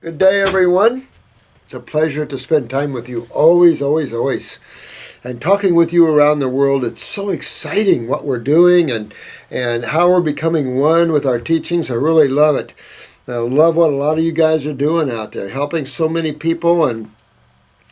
Good day, everyone. It's a pleasure to spend time with you. Always, always, always. And talking with you around the world, it's so exciting what we're doing and how we're becoming one with our teachings. I really love it. I love what a lot of you guys are doing out there, helping so many people, and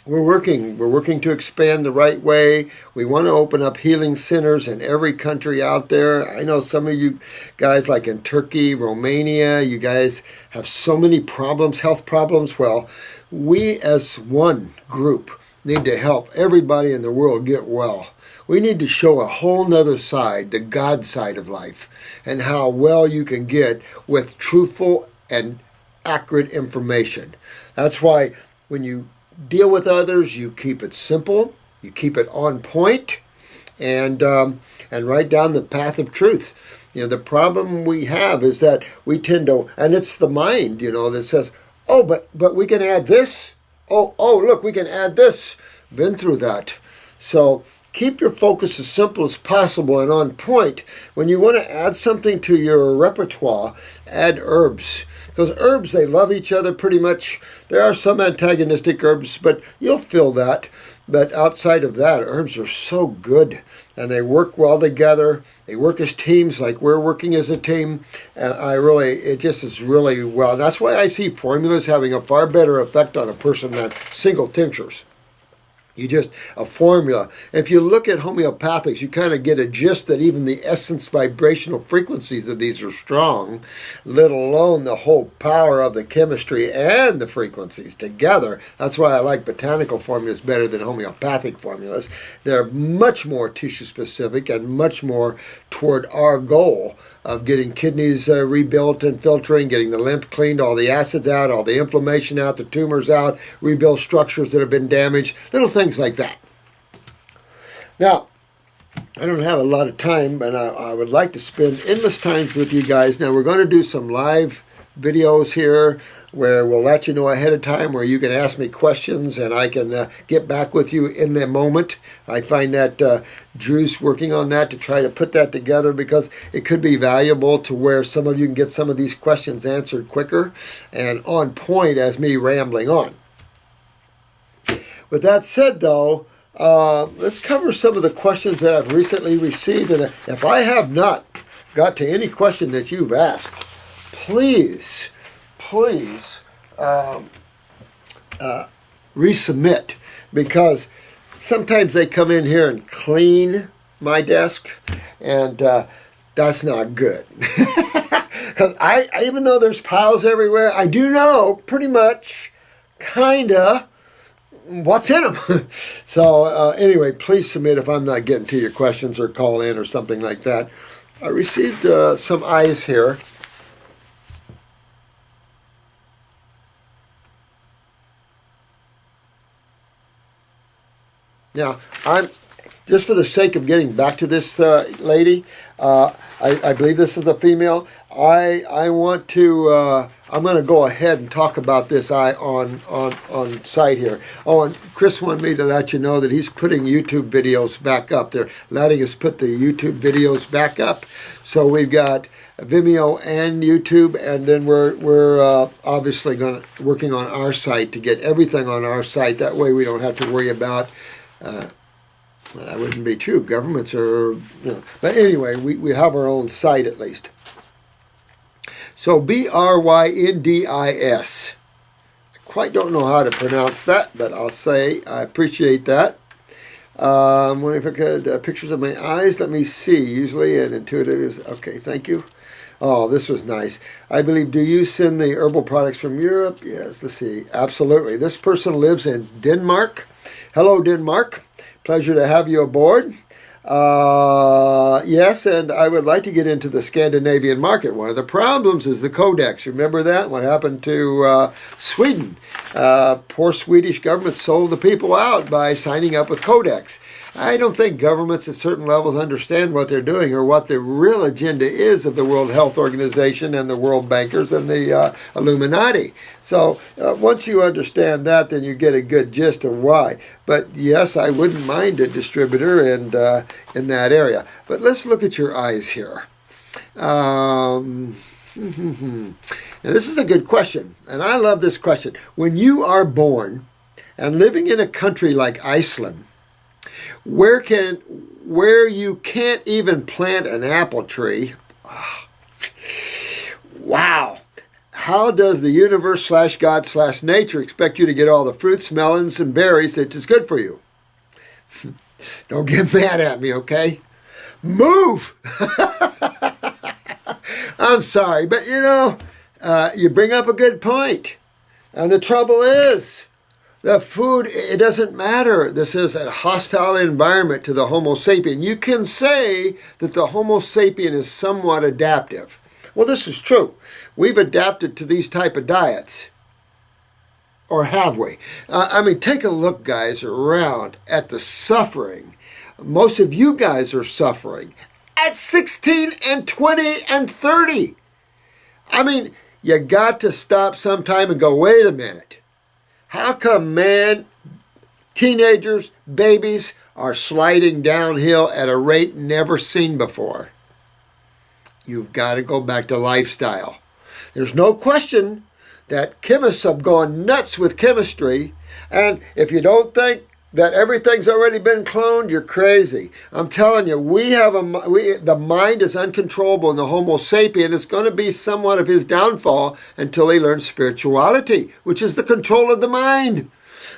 we're working to expand the right way. We want to open up healing centers in every country out there. I know some of you guys, like in Turkey, Romania, you guys have so many problems, health problems. Well, we as one group need to help everybody in the world get well. We need to show a whole nother side, the God side of life, and how well you can get with truthful and accurate information. That's why when you deal with others, you keep it simple, you keep it on point, and right down the path of truth. The problem we have is that we tend to, and it's the mind, that says, oh, but we can add this. Oh, look, we can add this. Been through that. So keep your focus as simple as possible and on point. When you want to add something to your repertoire, add herbs. Because herbs, they love each other pretty much. There are some antagonistic herbs, but you'll feel that. But outside of that, herbs are so good. And they work well together. They work as teams like we're working as a team. And it just is really well. And that's why I see formulas having a far better effect on a person than single tinctures. A formula. If you look at homeopathics, you kind of get a gist that even the essence vibrational frequencies of these are strong, let alone the whole power of the chemistry and the frequencies together. That's why I like botanical formulas better than homeopathic formulas. They're much more tissue specific and much more toward our goal of getting kidneys rebuilt and filtering, getting the lymph cleaned, all the acids out, all the inflammation out, the tumors out, rebuild structures that have been damaged, little things like that. Now, I don't have a lot of time, but I would like to spend endless times with you guys. Now, we're going to do some live videos here where we'll let you know ahead of time where you can ask me questions and I can get back with you in the moment. I find that Drew's working on that to try to put that together because it could be valuable to where some of you can get some of these questions answered quicker and on point as me rambling on. With that said, though, let's cover some of the questions that I've recently received. And if I have not got to any question that you've asked, please resubmit, because sometimes they come in here and clean my desk, and that's not good. Because I even though there's piles everywhere, I do know pretty much, kinda, what's in them. So anyway, please submit if I'm not getting to your questions or call in or something like that. I received some eyes here. Now, I'm just for the sake of getting back to this lady. I believe this is a female. I want to. I'm going to go ahead and talk about this eye on site here. Oh, and Chris wanted me to let you know that he's putting YouTube videos back up. They're letting us put the YouTube videos back up. So we've got Vimeo and YouTube, and then we're obviously working on our site to get everything on our site. That way we don't have to worry about. Well, that wouldn't be true. Governments are, But anyway, we have our own site at least. So BRYNDIS. I quite don't know how to pronounce that, but I'll say I appreciate that. Wondering if I could pictures of my eyes. Let me see. Usually an intuitive is okay. Thank you. Oh, this was nice. I believe, do you send the herbal products from Europe? Yes, let's see. Absolutely. This person lives in Denmark. Hello, Denmark. Pleasure to have you aboard. Yes, and I would like to get into the Scandinavian market. One of the problems is the codex. Remember that? What happened to Sweden? Poor Swedish government sold the people out by signing up with codex. I don't think governments at certain levels understand what they're doing or what the real agenda is of the World Health Organization and the World Bankers and the Illuminati. So once you understand that, then you get a good gist of why. But yes, I wouldn't mind a distributor and in that area. But let's look at your eyes here. Now, this is a good question, and I love this question. When you are born and living in a country like Iceland, where you can't even plant an apple tree, wow. How does the universe / God / nature expect you to get all the fruits, melons, and berries that is good for you? Don't get mad at me, okay? Move! I'm sorry, but you bring up a good point. And the trouble is, the food, it doesn't matter. This is a hostile environment to the Homo sapien. You can say that the Homo sapien is somewhat adaptive. Well, this is true. We've adapted to these type of diets. Or have we? Take a look, guys, around at the suffering. Most of you guys are suffering at 16 and 20 and 30. You got to stop sometime and go, wait a minute. How come, teenagers, babies are sliding downhill at a rate never seen before? You've got to go back to lifestyle. There's no question that chemists have gone nuts with chemistry, and if you don't think that everything's already been cloned, you're crazy. I'm telling you, the mind is uncontrollable in the Homo sapien. It's going to be somewhat of his downfall until he learns spirituality, which is the control of the mind.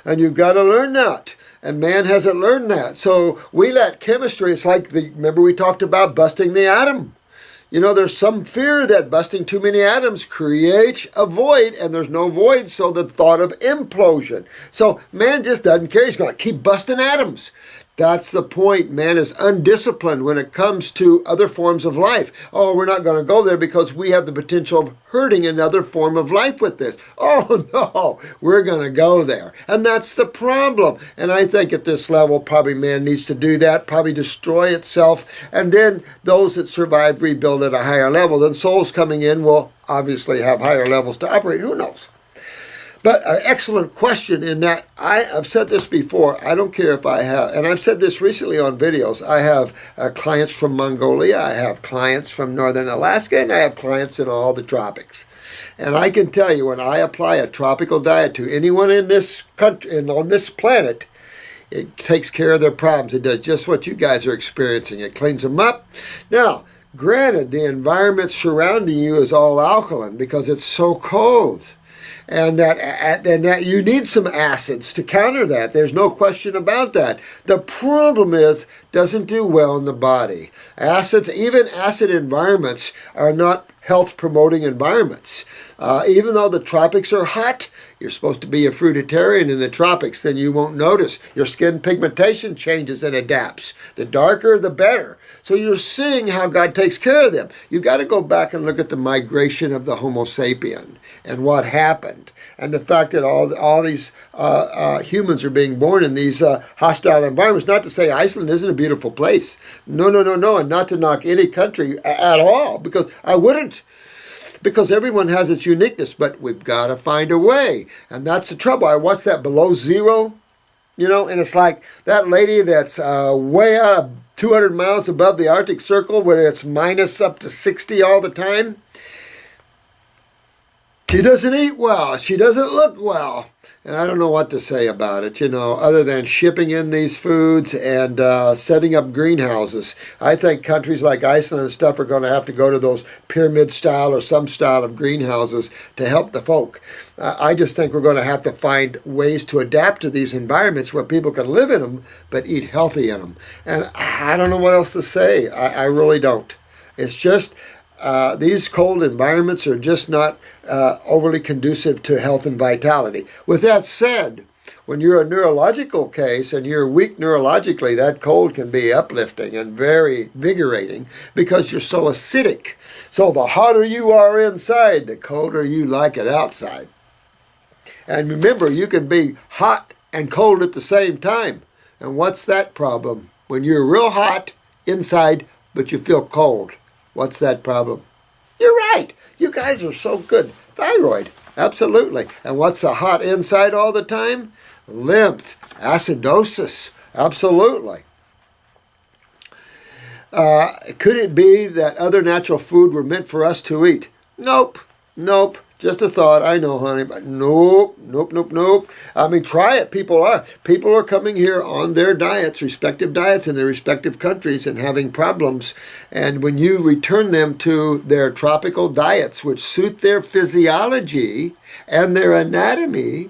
And you've got to learn that. And man hasn't learned that. So we let chemistry, it's like, remember we talked about busting the atom. There's some fear that busting too many atoms creates a void, and there's no void, so the thought of implosion. So man just doesn't care. He's going to keep busting atoms. That's the point. Man is undisciplined when it comes to other forms of life. Oh, we're not going to go there because we have the potential of hurting another form of life with this. Oh, no, we're going to go there. And that's the problem. And I think at this level, probably man needs to do that, probably destroy itself. And then those that survive rebuild at a higher level. Then souls coming in will obviously have higher levels to operate. Who knows? But an excellent question in that I've said this before. I don't care if I have, and I've said this recently on videos. I have clients from Mongolia, I have clients from northern Alaska, and I have clients in all the tropics. And I can tell you, when I apply a tropical diet to anyone in this country and on this planet, it takes care of their problems. It does just what you guys are experiencing. It cleans them up. Now, granted, the environment surrounding you is all alkaline because it's so cold. And that you need some acids to counter that. There's no question about that. The problem is, doesn't do well in the body. Acids, even acid environments, are not health-promoting environments. Even though the tropics are hot, you're supposed to be a fruitarian in the tropics, then you won't notice. Your skin pigmentation changes and adapts. The darker, the better. So you're seeing how God takes care of them. You've got to go back and look at the migration of the Homo sapien and what happened. And the fact that all these humans are being born in these hostile environments. Not to say Iceland isn't a beautiful place. No. And not to knock any country at all, because I wouldn't. Because everyone has its uniqueness, but we've got to find a way. And that's the trouble. I watched that Below Zero, and it's like that lady that's way out of 200 miles above the Arctic Circle where it's minus up to 60 all the time. She doesn't eat well. She doesn't look well. And I don't know what to say about it, other than shipping in these foods and setting up greenhouses. I think countries like Iceland and stuff are going to have to go to those pyramid style or some style of greenhouses to help the folk. I just think we're going to have to find ways to adapt to these environments where people can live in them but eat healthy in them. And I don't know what else to say. I really don't. It's just these cold environments are just not overly conducive to health and vitality. With that said, when you're a neurological case and you're weak neurologically, that cold can be uplifting and very invigorating because you're so acidic. So the hotter you are inside, the colder you like it outside. And remember, you can be hot and cold at the same time. And what's that problem? When you're real hot inside, but you feel cold. What's that problem? You're right. You guys are so good. Thyroid. Absolutely. And what's the hot inside all the time? Lymph. Acidosis. Absolutely. Could it be that other natural food were meant for us to eat? Nope. Nope. Just a thought. I know, honey, but nope, nope, nope, nope. I mean, try it. People are coming here on their diets, respective diets in their respective countries, and having problems. And when you return them to their tropical diets, which suit their physiology and their anatomy,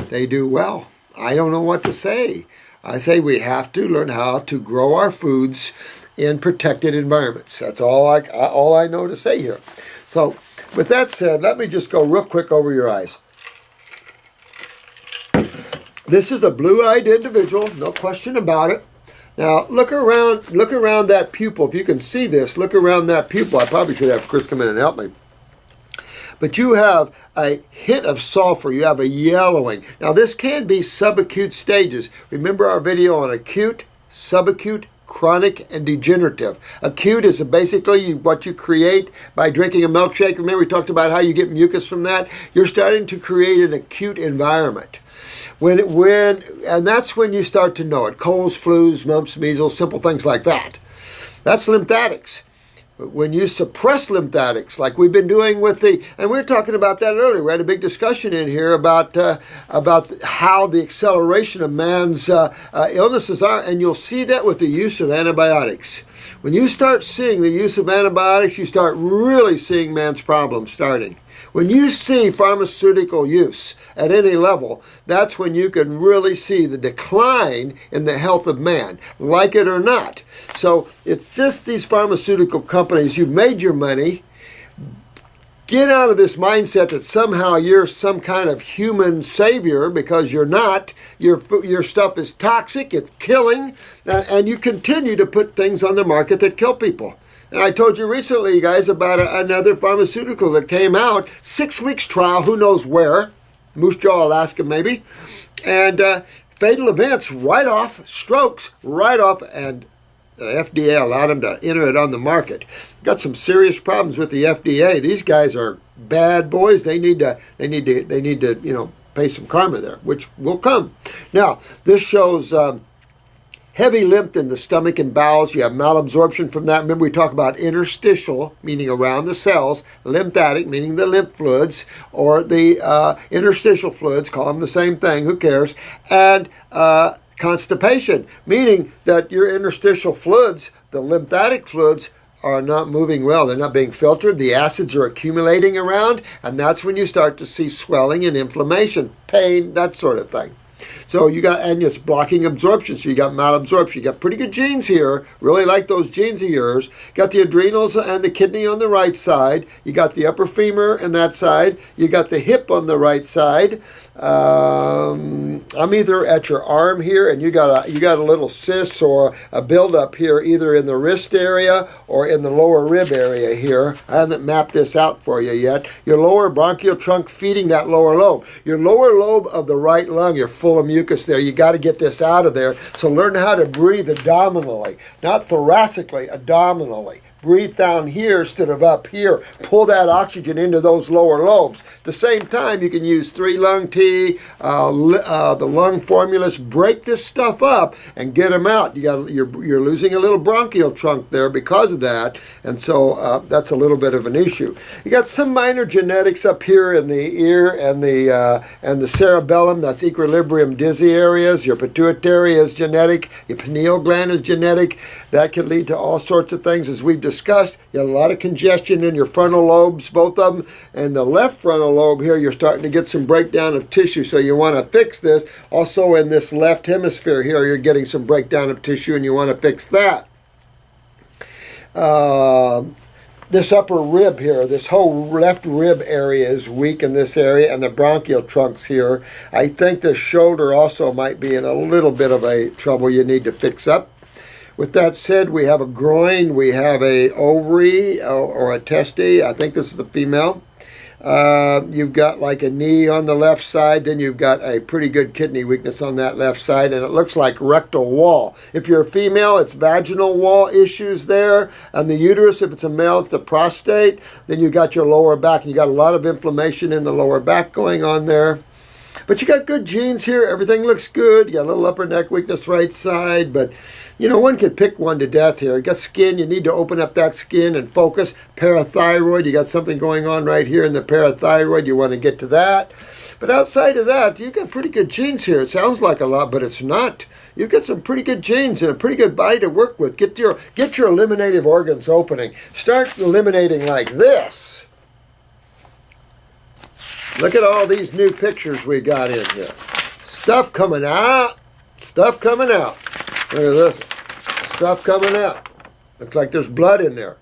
they do well. I don't know what to say. I say we have to learn how to grow our foods in protected environments. That's all I know to say here. So, with that said, let me just go real quick over your eyes. This is a blue-eyed individual, no question about it. Now, look around that pupil. If you can see this, look around that pupil. I probably should have Chris come in and help me. But you have a hint of sulfur. You have a yellowing. Now, this can be subacute stages. Remember our video on acute, subacute, chronic, and degenerative. Acute is basically what you create by drinking a milkshake. Remember we talked about how you get mucus from that? You're starting to create an acute environment. And that's when you start to know it. Colds, flus, mumps, measles, simple things like that. That's lymphatics. When you suppress lymphatics, like we've been doing with and we were talking about that earlier. We had a big discussion in here about how the acceleration of man's illnesses are, and you'll see that with the use of antibiotics. When you start seeing the use of antibiotics, you start really seeing man's problems starting. When you see pharmaceutical use at any level, that's when you can really see the decline in the health of man, like it or not. So it's just these pharmaceutical companies, you've made your money. Get out of this mindset that somehow you're some kind of human savior, because you're not. Your stuff is toxic, it's killing, and you continue to put things on the market that kill people. And I told you recently, guys, about another pharmaceutical that came out, 6 weeks trial, who knows where, Moose Jaw, Alaska maybe, and fatal events right off, strokes right off, and the FDA allowed them to enter it on the market. Got some serious problems with the FDA. These guys are bad boys. They need to pay some karma there, which will come. Now, this shows heavy lymph in the stomach and bowels. You have malabsorption from that. Remember we talk about interstitial, meaning around the cells, lymphatic, meaning the lymph fluids, or the interstitial fluids, call them the same thing, who cares, and constipation, meaning that your interstitial fluids, the lymphatic fluids, are not moving well. They're not being filtered. The acids are accumulating around, and that's when you start to see swelling and inflammation, pain, that sort of thing. So and it's blocking absorption, so you got malabsorption. You got pretty good genes here, really like those genes of yours. Got the adrenals and the kidney on the right side. You got the upper femur on that side. You got the hip on the right side. I'm either at your arm here, and you got a little cyst or a buildup here, either in the wrist area or in the lower rib area here. I haven't mapped this out for you yet. Your lower bronchial trunk feeding that lower lobe. Your lower lobe of the right lung, you're full of mucus there. You got to get this out of there. So learn how to breathe abdominally, not thoracically, abdominally. Breathe down here instead of up here. Pull that oxygen into those lower lobes. At the same time, you can use 3-lung tea, the lung formulas. Break this stuff up and get them out. You're losing a little bronchial trunk there because of that, and so that's a little bit of an issue. You got some minor genetics up here in the ear and the cerebellum. That's equilibrium dizzy areas. Your pituitary is genetic. Your pineal gland is genetic. That can lead to all sorts of things, as we've discussed. You have a lot of congestion in your frontal lobes, both of them, and the left frontal lobe here, you're starting to get some breakdown of tissue, so you want to fix this. Also in this left hemisphere here, you're getting some breakdown of tissue, and you want to fix that. This upper rib here, this whole left rib area is weak in this area, and the bronchial trunks here. I think the shoulder also might be in a little bit of a trouble you need to fix up. With that said, we have a groin, we have a ovary or a testy. I think this is the female. You've got like a knee on the left side, then you've got a pretty good kidney weakness on that left side, and it looks like rectal wall. If you're a female, it's vaginal wall issues there, and the uterus. If it's a male, it's the prostate. Then you've got your lower back, and you got a lot of inflammation in the lower back going on there. But you got good genes here. Everything looks good. You got a little upper neck weakness right side. But, you know, one could pick one to death here. You got skin. You need to open up that skin and focus. Parathyroid. You got something going on right here in the parathyroid. You want to get to that. But outside of that, you got pretty good genes here. It sounds like a lot, but it's not. You've got some pretty good genes and a pretty good body to work with. Get your eliminative organs opening. Start eliminating like this. Look at all these new pictures we got in here. Stuff coming out. Stuff coming out. Look at this. Stuff coming out. Looks like there's blood in there.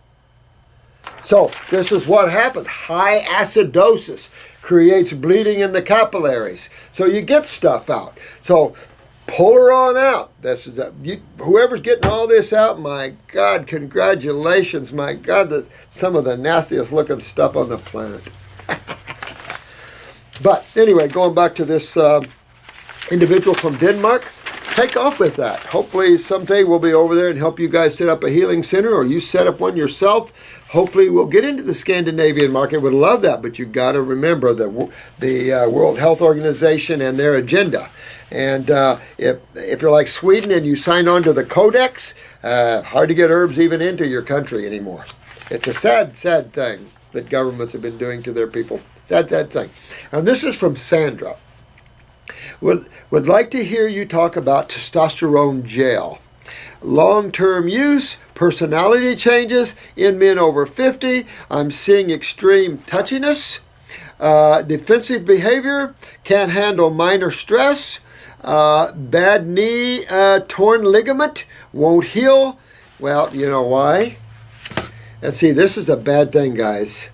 So this is what happens. High acidosis creates bleeding in the capillaries. So you get stuff out. So pull her on out. This is whoever's getting all this out, my God, congratulations. My God, some of the nastiest looking stuff on the planet. But anyway, going back to this individual from Denmark, take off with that. Hopefully someday we'll be over there and help you guys set up a healing center, or you set up one yourself. Hopefully we'll get into the Scandinavian market. Would love that, but you got to remember the World Health Organization and their agenda. And if you're like Sweden and you sign on to the Codex, hard to get herbs even into your country anymore. It's a sad, sad thing that governments have been doing to their people. Sad, sad thing. And this is from Sandra. Would like to hear you talk about testosterone gel. Long-term use, personality changes in men over 50. I'm seeing extreme touchiness, defensive behavior, can't handle minor stress, bad knee, torn ligament, won't heal. Well, you know why? And see, this is a bad thing, guys.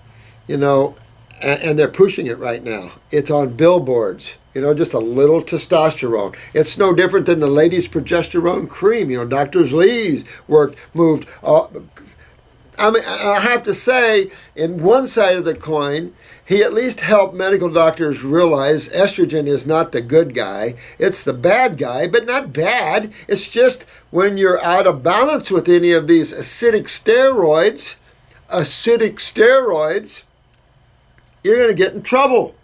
You know, and they're pushing it right now. It's on billboards. You know, just a little testosterone. It's no different than the ladies' progesterone cream. You know, Dr. Lee's moved. I mean, I have to say, in one side of the coin, he at least helped medical doctors realize estrogen is not the good guy. It's the bad guy, but not bad. It's just when you're out of balance with any of these acidic steroids, you're going to get in trouble.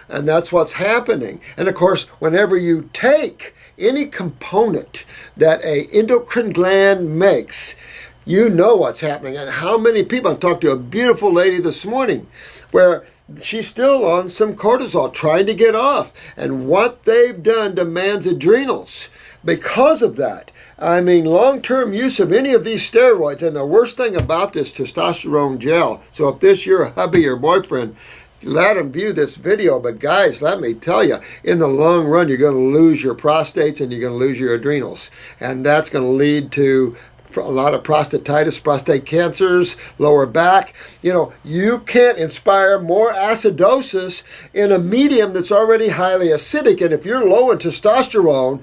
And that's what's happening. And of course, whenever you take any component that a endocrine gland makes, you know what's happening. And how many people, I talked to a beautiful lady this morning where she's still on some cortisol, trying to get off. And what they've done to man's adrenals because of that. I mean, long-term use of any of these steroids. And the worst thing about this testosterone gel, so if this your hubby or boyfriend, let them view this video. But guys, let me tell you, in the long run, you're going to lose your prostates and you're going to lose your adrenals. And that's going to lead to a lot of prostatitis, prostate cancers, lower back. You know, you can't inspire more acidosis in a medium that's already highly acidic. And if you're low in testosterone,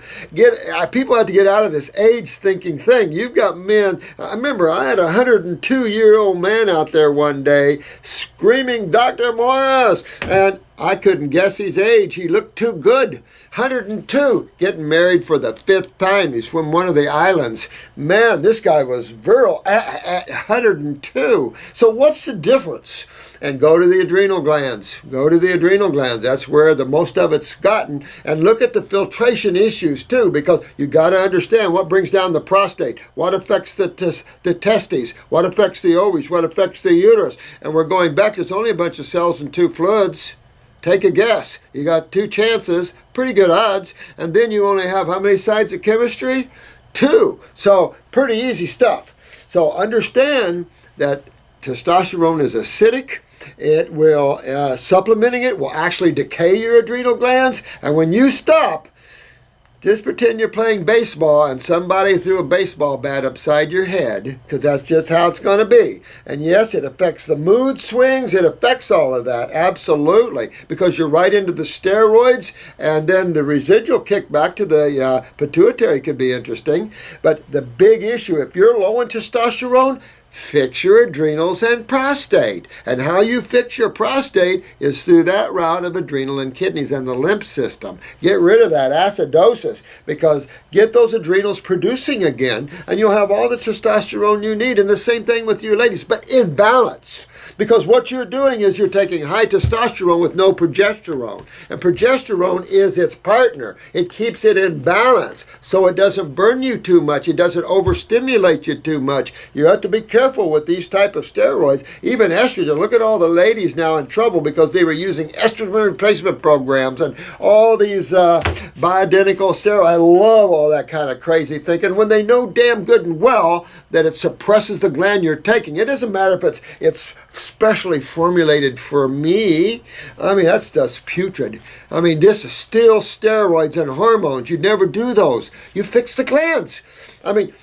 people have to get out of this age thinking thing. You've got men. I remember I had a 102-year-old man out there one day screaming, "Dr. Morse," and I couldn't guess his age. He looked too good. 102, getting married for the 5th time. He's from one of the islands. Man, this guy was virile at 102. So what's the difference? And go to the adrenal glands. Go to the adrenal glands. That's where the most of it's gotten. And look at the filtration issues too, because you got to understand what brings down the prostate, what affects the testes, what affects the ovaries, what affects the uterus. And we're going back. There's only a bunch of cells and 2 fluids. Take a guess. You got 2 chances, pretty good odds, and then you only have how many sides of chemistry? 2. So pretty easy stuff. So understand that testosterone is acidic. It will, supplementing it will actually decay your adrenal glands, and when you stop, just pretend you're playing baseball and somebody threw a baseball bat upside your head, because that's just how it's going to be. And yes, it affects the mood swings. It affects all of that, absolutely, because you're right into the steroids, and then the residual kickback to the pituitary could be interesting. But the big issue, if you're low in testosterone, fix your adrenals and prostate. And how you fix your prostate is through that route of adrenal and kidneys and the lymph system. Get rid of that acidosis, because get those adrenals producing again, and you'll have all the testosterone you need. And the same thing with you ladies, but in balance. Because what you're doing is you're taking high testosterone with no progesterone. And progesterone is its partner. It keeps it in balance so it doesn't burn you too much. It doesn't overstimulate you too much. You have to be careful with these type of steroids. Even estrogen. Look at all the ladies now in trouble because they were using estrogen replacement programs and all these bioidentical steroids. I love all that kind of crazy thinking when they know damn good and well that it suppresses the gland you're taking. It doesn't matter if it's specially formulated for me. I mean, that's just putrid. I mean, this is still steroids and hormones. You never do those. You fix the glands. I mean,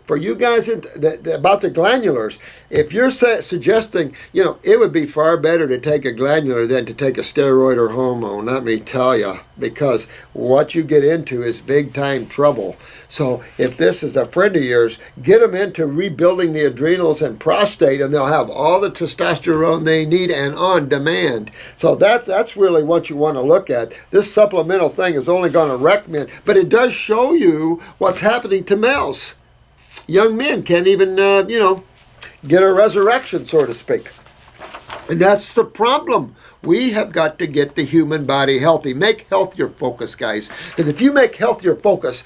for you guys about the glandulars, if you're suggesting, it would be far better to take a glandular than to take a steroid or hormone, let me tell you, because what you get into is big time trouble. So if this is a friend of yours, get them into rebuilding the adrenals and prostate, and they'll have all the testosterone they need and on demand. So that's really what you want to look at. This supplemental thing is only going to recommend, but it does show you what's happening to males. Young men can't even, get a resurrection, so to speak. And that's the problem. We have got to get the human body healthy. Make health your focus, guys. Because if you make health your focus,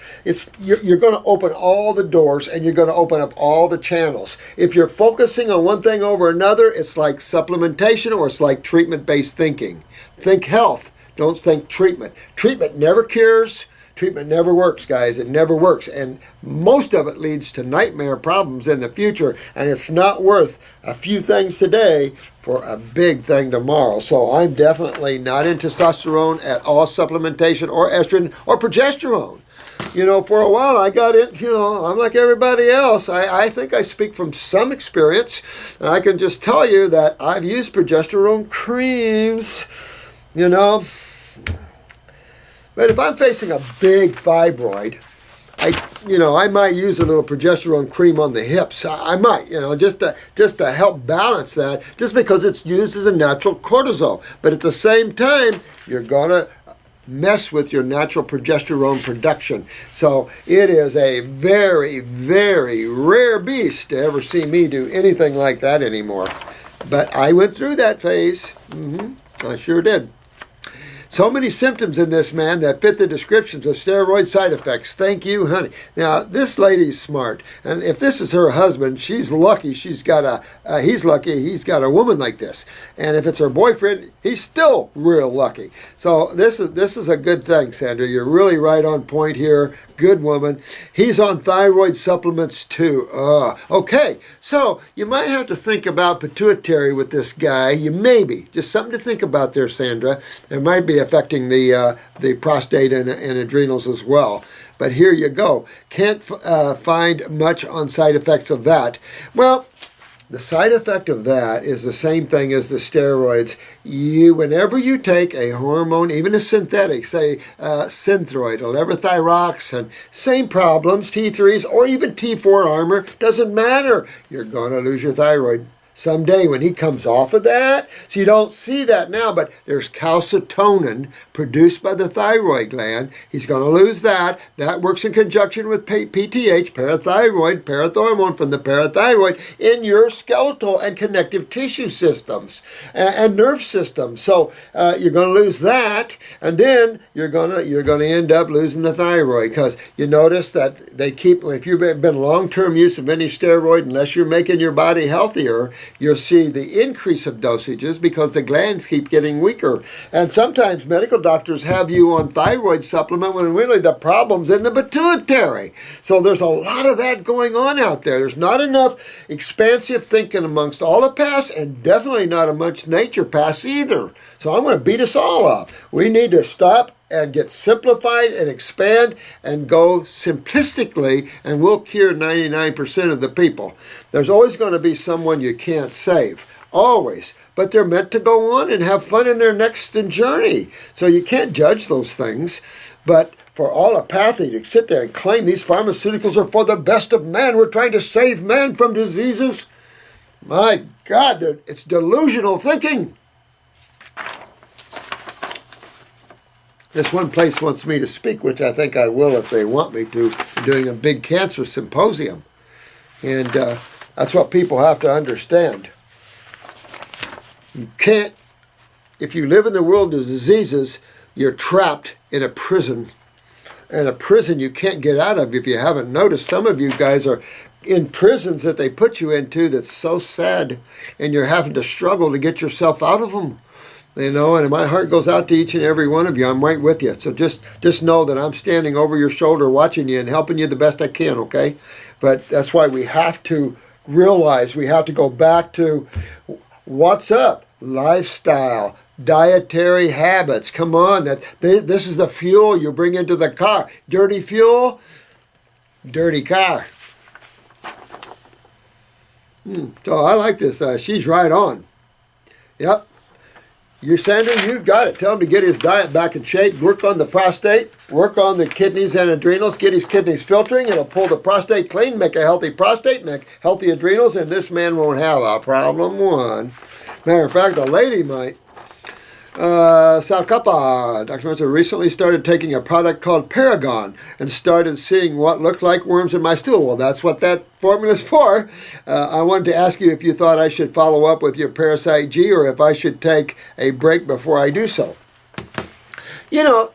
you're going to open all the doors and you're going to open up all the channels. If you're focusing on one thing over another, it's like supplementation or it's like treatment-based thinking. Think health. Don't think treatment. Treatment never cures. Treatment never works, guys. It never works. And most of it leads to nightmare problems in the future. And it's not worth a few things today for a big thing tomorrow. So I'm definitely not in testosterone at all, supplementation or estrogen or progesterone. For a while I got in, I'm like everybody else. I think I speak from some experience. And I can just tell you that I've used progesterone creams, But if I'm facing a big fibroid, I might use a little progesterone cream on the hips. I might, just to help balance that, just because it's used as a natural cortisol. But at the same time, you're going to mess with your natural progesterone production. So it is a very, very rare beast to ever see me do anything like that anymore. But I went through that phase. I sure did. So many symptoms in this man that fit the descriptions of steroid side effects. Thank you, honey. Now, this lady's smart. And if this is her husband, she's lucky he's got a woman like this. And if it's her boyfriend, he's still real lucky. So this is a good thing, Sandra. You're really right on point here. Good woman. He's on thyroid supplements too. Okay, so you might have to think about pituitary with this guy. You maybe. Just something to think about there, Sandra. It might be affecting the prostate and adrenals as well. But here you go. Can't find much on side effects of that. Well, the side effect of that is the same thing as the steroids. Whenever you take a hormone, even a synthetic, say Synthroid or levothyroxine, same problems, T3s or even T4 armor, doesn't matter. You're going to lose your thyroid someday when he comes off of that. So you don't see that now, but there's calcitonin produced by the thyroid gland. He's going to lose that. That works in conjunction with PTH, parathyroid, parathormone from the parathyroid in your skeletal and connective tissue systems and nerve systems. So you're going to lose that, and then you're going to end up losing the thyroid, because you notice that they keep, if you've been long-term use of any steroid, unless you're making your body healthier, you'll see the increase of dosages because the glands keep getting weaker. And sometimes medical doctors have you on thyroid supplement when really the problem's in the pituitary. So there's a lot of that going on out there. There's not enough expansive thinking amongst allopaths, and definitely not amongst naturopaths either. So I'm going to beat us all up. We need to stop and get simplified and expand and go simplistically, and we'll cure 99% of the people. There's always going to be someone you can't save, always. But they're meant to go on and have fun in their next journey. So you can't judge those things. But for allopathy to sit there and claim these pharmaceuticals are for the best of man, we're trying to save man from diseases, my God, it's delusional thinking. This one place wants me to speak, which I think I will if they want me to, doing a big cancer symposium. And that's what people have to understand. You can't, if you live in the world of diseases, you're trapped in a prison. And a prison you can't get out of if you haven't noticed. Some of you guys are in prisons that they put you into that's so sad, and you're having to struggle to get yourself out of them. You know, and my heart goes out to each and every one of you. I'm right with you. So just know that I'm standing over your shoulder watching you and helping you the best I can, okay? But that's why we have to realize we have to go back to what's up? Lifestyle, dietary habits. Come on, this is the fuel you bring into the car. Dirty fuel, dirty car. So I like this. She's right on. Yep. You, Sandra, you got it. Tell him to get his diet back in shape. Work on the prostate. Work on the kidneys and adrenals. Get his kidneys filtering. It'll pull the prostate clean, make a healthy prostate, make healthy adrenals, and this man won't have a problem one. Matter of fact, a lady might. South Kappa. Dr. Morse recently started taking a product called Paragon and started seeing what looked like worms in my stool. Well, that's what that formula is for. I wanted to ask you if you thought I should follow up with your Parasite G or if I should take a break before I do so. You know,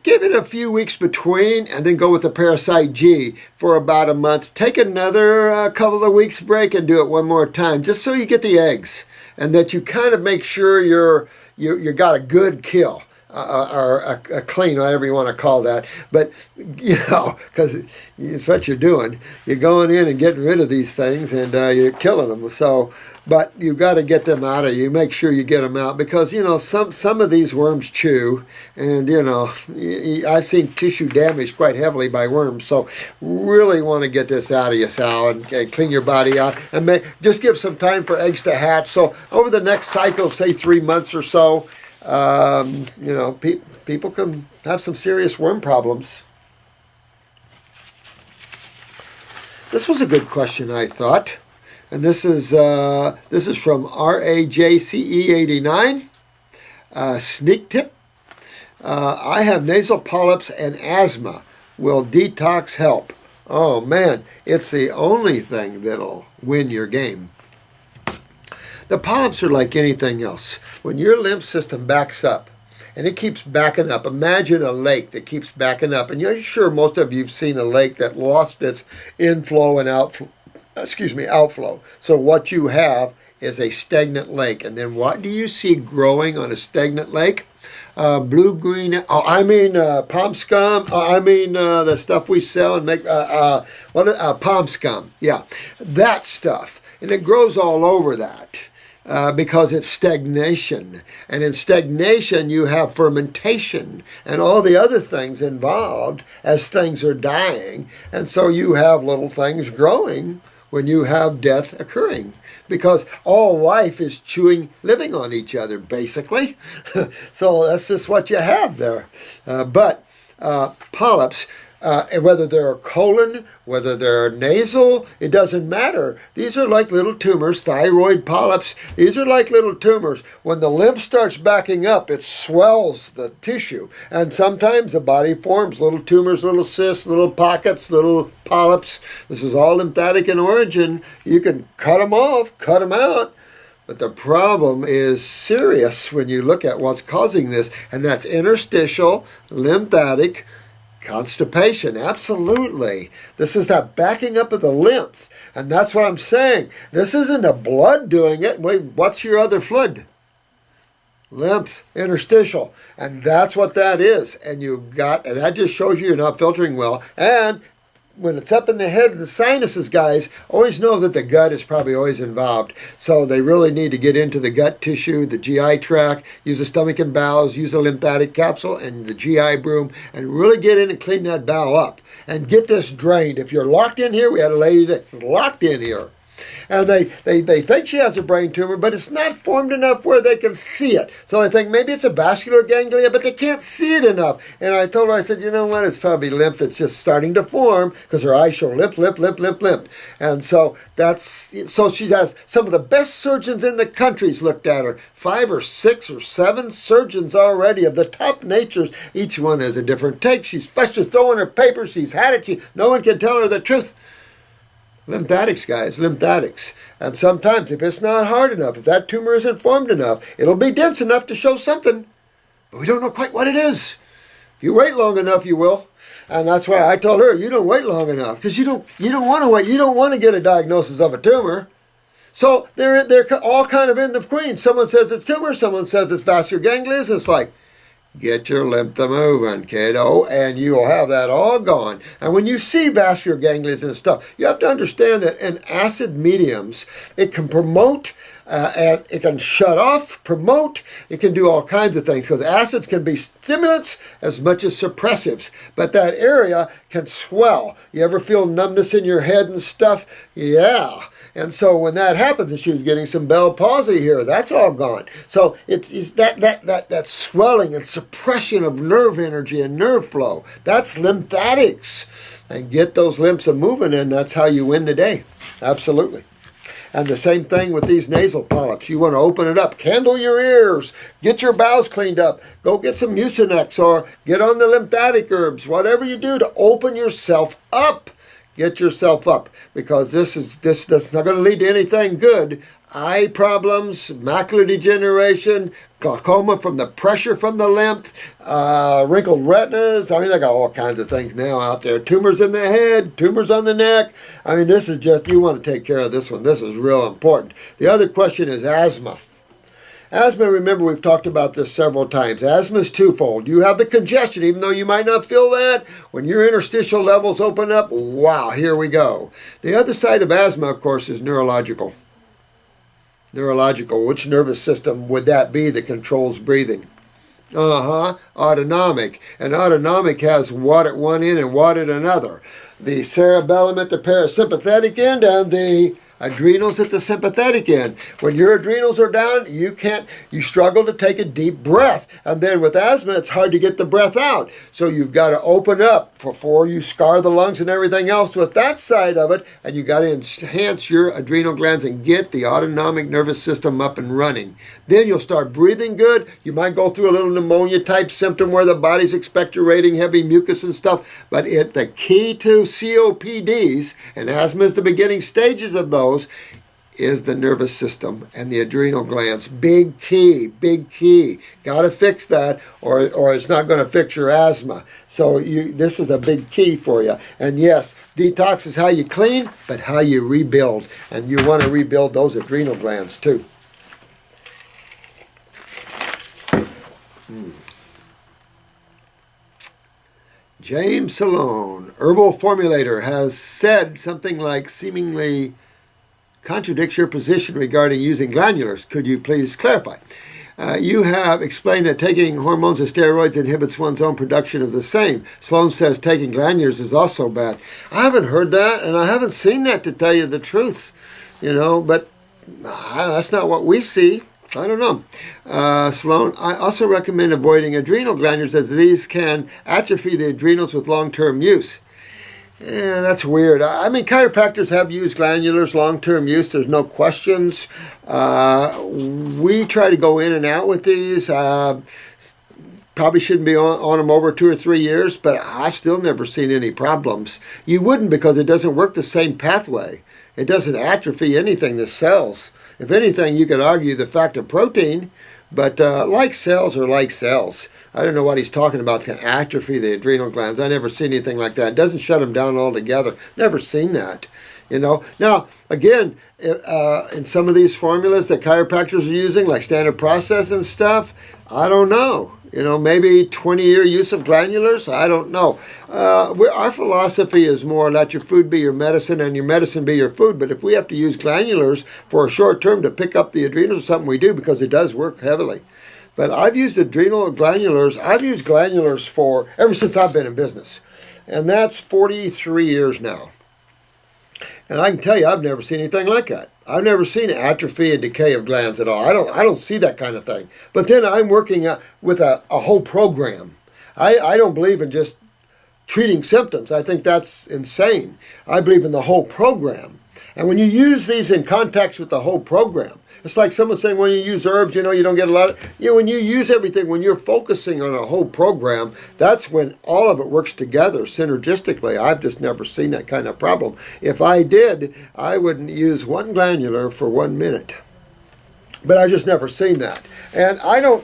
give it a few weeks between and then go with the Parasite G for about a month. Take another couple of weeks break and do it one more time just so you get the eggs. And that you kind of make sure you got a good kill or a clean, whatever you want to call that. But, you know, because it's what you're doing. You're going in and getting rid of these things and you're killing them. So, but you've got to get them out of you. Make sure you get them out because, you know, some of these worms chew. And, you know, I've seen tissue damaged quite heavily by worms. So really want to get this out of you, Sal, and clean your body out. And just give some time for eggs to hatch. So over the next cycle, say 3 months or so, you know, people can have some serious worm problems. This was a good question, I thought. And this is from RAJCE89. Sneak tip. I have nasal polyps and asthma. Will detox help? Oh man, it's the only thing that'll win your game. The polyps are like anything else. When your lymph system backs up, and it keeps backing up, imagine a lake that keeps backing up. And you're sure most of you have seen a lake that lost its inflow and outflow. So what you have is a stagnant lake. And then what do you see growing on a stagnant lake? Blue-green, palm scum, the stuff we sell and make, palm scum. Yeah, that stuff. And it grows all over that. Because it's stagnation. And in stagnation, you have fermentation and all the other things involved as things are dying. And so you have little things growing when you have death occurring. Because all life is living on each other, basically. So that's just what you have there. But polyps, whether they're colon, whether they're nasal, it doesn't matter. These are like little tumors, thyroid polyps. These are like little tumors. When the lymph starts backing up, it swells the tissue. And sometimes the body forms little tumors, little cysts, little pockets, little polyps. This is all lymphatic in origin. You can cut them off, cut them out. But the problem is serious when you look at what's causing this, and that's interstitial lymphatic constipation. Absolutely. This is that backing up of the lymph. And that's what I'm saying. This isn't the blood doing it. Wait, what's your other fluid? Lymph, interstitial. And that's what that is. And that just shows you're not filtering well. And when it's up in the head and the sinuses, guys, always know that the gut is probably always involved. So they really need to get into the gut tissue, the GI tract, use the stomach and bowels, use a lymphatic capsule and the GI broom, and really get in and clean that bowel up and get this drained. If you're locked in here, we had a lady that's locked in here. And they think she has a brain tumor, but it's not formed enough where they can see it. So they think maybe it's a vascular ganglia, but they can't see it enough. And I told her, I said, you know what, it's probably lymph that's just starting to form because her eyes show lymph. And so she has some of the best surgeons in the country's looked at her. 5 or 6 or 7 surgeons already of the top natures. Each one has a different take. She's throwing her papers. She's had it. No one can tell her the truth. Lymphatics, guys, lymphatics. And sometimes if it's not hard enough, if that tumor isn't formed enough, it'll be dense enough to show something. But we don't know quite what it is. If you wait long enough, you will. And that's why I told her, you don't wait long enough. Because you don't want to wait. You don't want to get a diagnosis of a tumor. So they're all kind of in between. Someone says it's tumor. Someone says it's vascular ganglions. It's like, get your lymph moving, kiddo, and you will have that all gone. And when you see vascular ganglions and stuff, you have to understand that in acid mediums, it can promote, and it can shut off, promote, it can do all kinds of things, because acids can be stimulants as much as suppressives. But that area can swell. You ever feel numbness in your head and stuff? Yeah. And so when that happens, and she was getting some Bell palsy here, that's all gone. So it's that swelling and suppression of nerve energy and nerve flow. That's lymphatics. And get those lymphs moving, and that's how you win the day. Absolutely. And the same thing with these nasal polyps. You want to open it up. Candle your ears. Get your bowels cleaned up. Go get some Mucinex or get on the lymphatic herbs. Whatever you do to open yourself up. Get yourself up, because that's not going to lead to anything good. Eye problems, macular degeneration, glaucoma from the pressure from the lymph, wrinkled retinas. I mean, they got all kinds of things now out there. Tumors in the head, tumors on the neck. I mean, this is just, you want to take care of this one. This is real important. The other question is asthma. Asthma, remember, we've talked about this several times. Asthma is twofold. You have the congestion, even though you might not feel that. When your interstitial levels open up, wow, here we go. The other side of asthma, of course, is neurological. Neurological. Which nervous system would that be that controls breathing? Autonomic. And autonomic has what at one end and what at another. The cerebellum at the parasympathetic end and the adrenals at the sympathetic end. When your adrenals are down, you struggle to take a deep breath. And then with asthma, it's hard to get the breath out. So you've got to open up before you scar the lungs and everything else with that side of it. And you got to enhance your adrenal glands and get the autonomic nervous system up and running. Then you'll start breathing good. You might go through a little pneumonia type symptom where the body's expectorating heavy mucus and stuff. But the key to COPDs, and asthma is the beginning stages of those, is the nervous system and the adrenal glands. Big key, big key. Got to fix that, or it's not going to fix your asthma. So this is a big key for you. And yes, detox is how you clean, but how you rebuild. And you want to rebuild those adrenal glands too. James Salone, herbal formulator, has said something like seemingly contradicts your position regarding using glandulars. Could you please clarify? You have explained that taking hormones and steroids inhibits one's own production of the same. Sloan says taking glandulars is also bad. I haven't heard that, and I haven't seen that, to tell you the truth. But that's not what we see. I don't know. Sloan, I also recommend avoiding adrenal glandulars, as these can atrophy the adrenals with long-term use. Yeah, that's weird. I mean, chiropractors have used glandulars, long-term use. There's no questions. We try to go in and out with these. Probably shouldn't be on them over 2 or 3 years, but I've still never seen any problems. You wouldn't, because it doesn't work the same pathway. It doesn't atrophy anything, the cells. If anything, you could argue the fact of protein, but like cells are like cells. I don't know what he's talking about, can atrophy the adrenal glands. I never seen anything like that. It doesn't shut them down altogether. Never seen that. Now, again, in some of these formulas that chiropractors are using, like standard process and stuff, I don't know. Maybe 20-year use of glandulars? I don't know. Our philosophy is more let your food be your medicine and your medicine be your food. But if we have to use glandulars for a short term to pick up the adrenals, or something, we do, because it does work heavily. But I've used adrenal glandulars. I've used glandulars ever since I've been in business. And that's 43 years now. And I can tell you, I've never seen anything like that. I've never seen atrophy and decay of glands at all. I don't see that kind of thing. But then I'm working with a whole program. I don't believe in just treating symptoms. I think that's insane. I believe in the whole program. And when you use these in context with the whole program, It's like someone saying when you use herbs, you don't get a lot of, when you use everything, when you're focusing on a whole program, that's when all of it works together synergistically. I've just never seen that kind of problem. If I did, I wouldn't use one glandular for 1 minute. But I've just never seen that. And I don't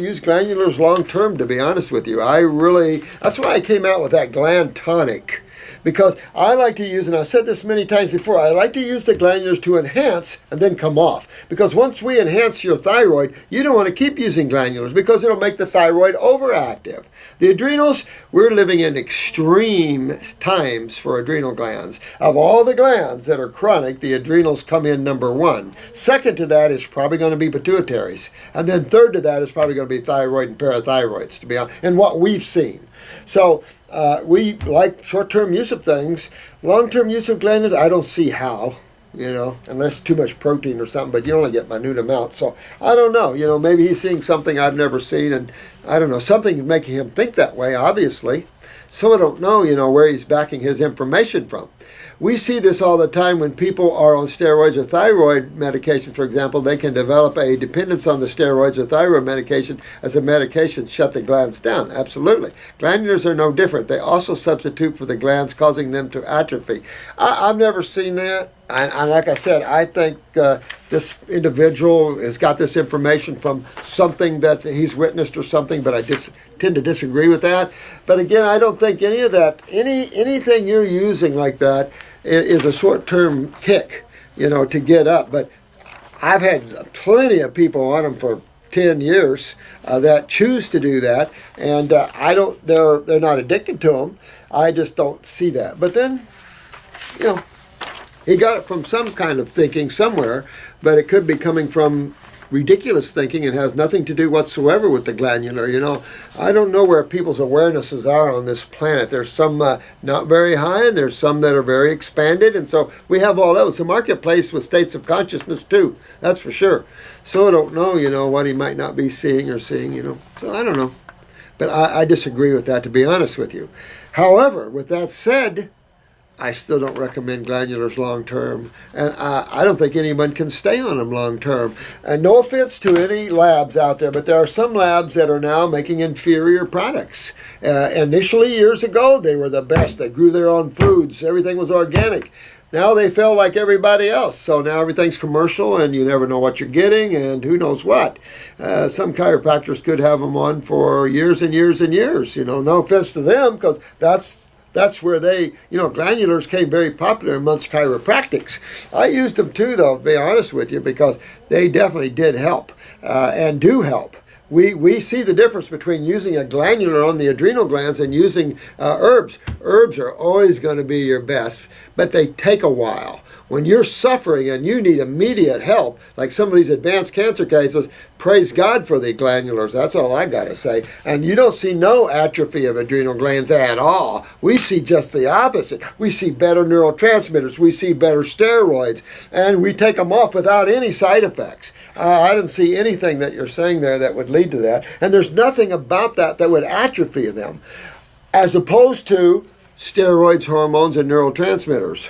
use glandulars long term, to be honest with you. That's why I came out with that gland tonic. Because I like to use, and I've said this many times before, I like to use the glandulars to enhance and then come off. Because once we enhance your thyroid, you don't want to keep using glandulars because it'll make the thyroid overactive. The adrenals, we're living in extreme times for adrenal glands. Of all the glands that are chronic, the adrenals come in number 1. Second to that is probably going to be pituitaries. And then third to that is probably going to be thyroid and parathyroids, to be honest, and what we've seen. So we like short-term use of things. Long-term use of glandulars, I don't see how, unless too much protein or something, but you only get minute amounts. So I don't know, maybe he's seeing something I've never seen, and I don't know, something is making him think that way, obviously. So I don't know, where he's backing his information from. We see this all the time when people are on steroids or thyroid medication, for example. They can develop a dependence on the steroids or thyroid medication as the medication shut the glands down. Absolutely. Glandulars are no different. They also substitute for the glands, causing them to atrophy. I've never seen that. And like I said, I think this individual has got this information from something that he's witnessed or something, but I tend to disagree with that. But again, I don't think any of that, anything you're using like that is a short-term kick, to get up. But I've had plenty of people on them for 10 years that choose to do that, and they're not addicted to them. I just don't see that. But then, he got it from some kind of thinking somewhere, but it could be coming from ridiculous thinking and has nothing to do whatsoever with the glandular. I don't know where people's awarenesses are on this planet. There's some not very high, and there's some that are very expanded, and so we have all that. It's a marketplace with states of consciousness too, that's for sure. So I don't know, what he might not be seeing or seeing, So I don't know. But I disagree with that, to be honest with you. However, with that said, I still don't recommend glandulars long term, and I don't think anyone can stay on them long term. And no offense to any labs out there, but there are some labs that are now making inferior products. Initially, years ago, they were the best. They grew their own foods. Everything was organic. Now they feel like everybody else. So now everything's commercial, and you never know what you're getting, and who knows what. Some chiropractors could have them on for years and years and years. No offense to them, because that's where glandulars came very popular amongst chiropractics. I used them too, though, to be honest with you, because they definitely did help and do help. We see the difference between using a glandular on the adrenal glands and using herbs. Herbs are always going to be your best, but they take a while. When you're suffering and you need immediate help, like some of these advanced cancer cases, praise God for the glandulars. That's all I got to say. And you don't see no atrophy of adrenal glands at all. We see just the opposite. We see better neurotransmitters. We see better steroids. And we take them off without any side effects. I didn't see anything that you're saying there that would lead to that. And there's nothing about that would atrophy them, as opposed to steroids, hormones, and neurotransmitters.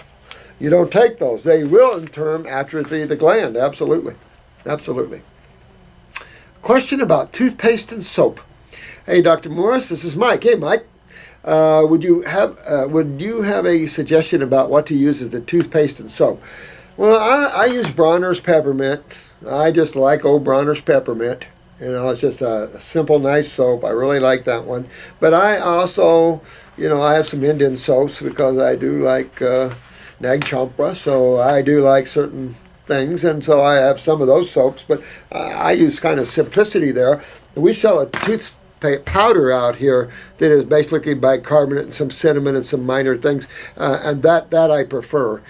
You don't take those. They will, in turn, atrophy the gland. Absolutely. Absolutely. Question about toothpaste and soap. Hey, Dr. Morse, this is Mike. Hey, Mike. Would you have a suggestion about what to use as the toothpaste and soap? Well, I use Bronner's peppermint. I just like old Bronner's peppermint. It's just a simple, nice soap. I really like that one. But I also, I have some Indian soaps because I do like Nag Champra, so I do like certain things, and so I have some of those soaps, but I use kind of simplicity there. We sell a toothpaste powder out here that is basically bicarbonate and some cinnamon and some minor things, and that I prefer.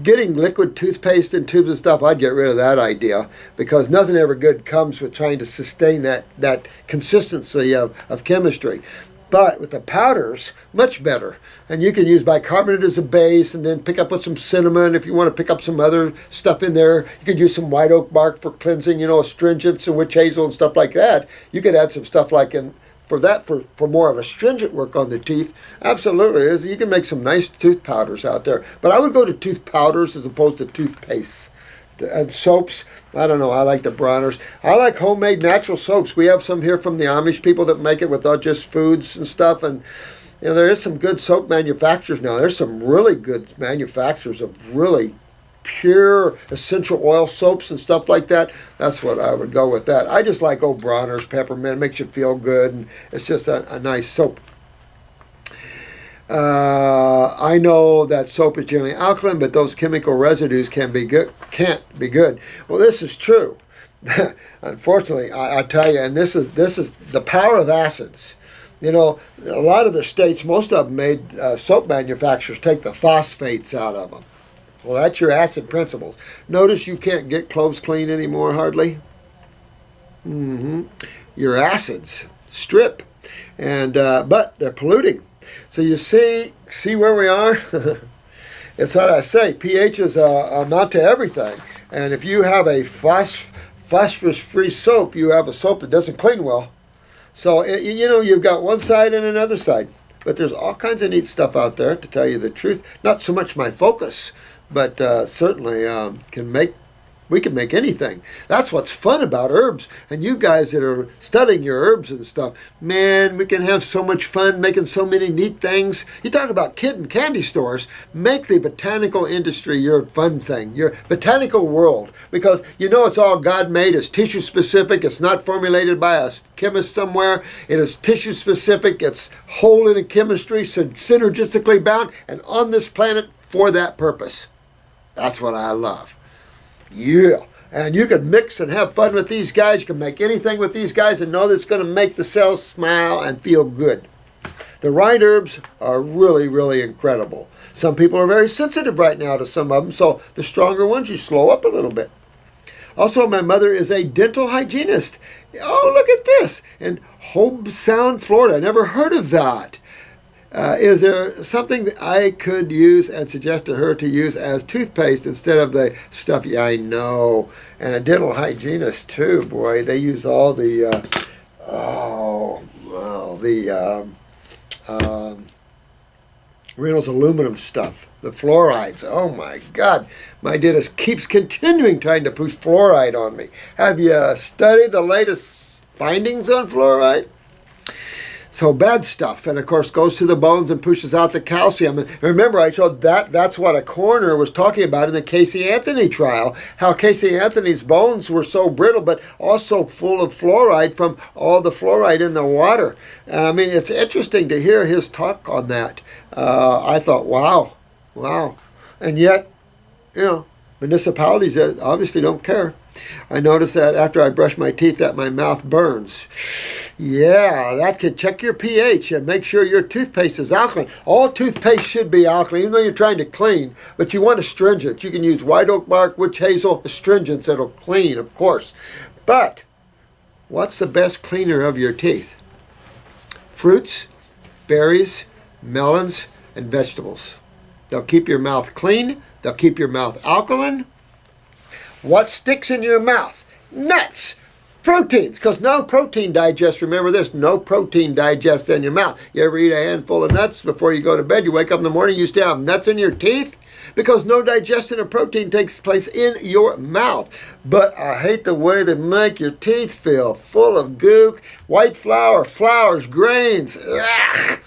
Getting liquid toothpaste in tubes and stuff, I'd get rid of that idea, because nothing ever good comes with trying to sustain that consistency of chemistry. But with the powders, much better. And you can use bicarbonate as a base and then pick up with some cinnamon. If you want to pick up some other stuff in there, you could use some white oak bark for cleansing, astringents and witch hazel and stuff like that. You could add some stuff like for more of astringent work on the teeth. Absolutely. You can make some nice tooth powders out there. But I would go to tooth powders as opposed to toothpaste. And soaps, I don't know, I like the Bronner's. I like homemade natural soaps. We have some here from the Amish people that make it without just foods and stuff. And there is some good soap manufacturers now. There's some really good manufacturers of really pure essential oil soaps and stuff like that. That's what I would go with that. I just like old Bronner's peppermint. It makes you feel good, and it's just a nice soap. I know that soap is generally alkaline, but those chemical residues can't be good. Well, this is true. Unfortunately, I tell you, and this is the power of acids. A lot of the states, most of them made soap manufacturers take the phosphates out of them. Well, that's your acid principles. Notice you can't get clothes clean anymore, hardly. Your acids strip, and but they're polluting. So you see where we are? It's what I say, pH is not to everything. And if you have a phosphorus-free soap, you have a soap that doesn't clean well. So, you've got one side and another side. But there's all kinds of neat stuff out there, to tell you the truth. Not so much my focus, but certainly we can make anything. That's what's fun about herbs. And you guys that are studying your herbs and stuff, man, we can have so much fun making so many neat things. You talk about kid and candy stores. Make the botanical industry your fun thing, your botanical world. Because it's all God-made. It's tissue-specific. It's not formulated by a chemist somewhere. It is tissue-specific. It's whole in a chemistry, synergistically bound, and on this planet for that purpose. That's what I love. Yeah, and you can mix and have fun with these guys. You can make anything with these guys and know that it's going to make the cells smile and feel good. The right herbs are really, really incredible. Some people are very sensitive right now to some of them, so the stronger ones you slow up a little bit. Also, my mother is a dental hygienist. Oh, look at this. In Hobe Sound, Florida. I never heard of that. Is there something that I could use and suggest to her to use as toothpaste instead of the stuff? Yeah, I know. And a dental hygienist too, boy. They use all the, Reynolds aluminum stuff, the fluorides. Oh my God. My dentist keeps continuing trying to push fluoride on me. Have you studied the latest findings on fluoride? So bad stuff, and of course goes to the bones and pushes out the calcium. And remember, I showed that's what a coroner was talking about in the Casey Anthony trial, how Casey Anthony's bones were so brittle, but also full of fluoride from all the fluoride in the water. And I mean, it's interesting to hear his talk on that. I thought, wow. And yet, municipalities obviously don't care. I noticed that after I brush my teeth that my mouth burns. Yeah, that could check your pH and make sure your toothpaste is alkaline. All toothpaste should be alkaline, even though you're trying to clean, but you want astringents. You can use white oak bark, witch hazel, astringents that'll clean, of course. But what's the best cleaner of your teeth? Fruits, berries, melons, and vegetables. They'll keep your mouth clean. They'll keep your mouth alkaline. What sticks in your mouth? Nuts. Proteins, because no protein digests. Remember this, no protein digests in your mouth. You ever eat a handful of nuts before you go to bed? You wake up in the morning, you still have nuts in your teeth? Because no digestion of protein takes place in your mouth. But I hate the way they make your teeth feel, full of gook, white flour, flours, grains. Ugh.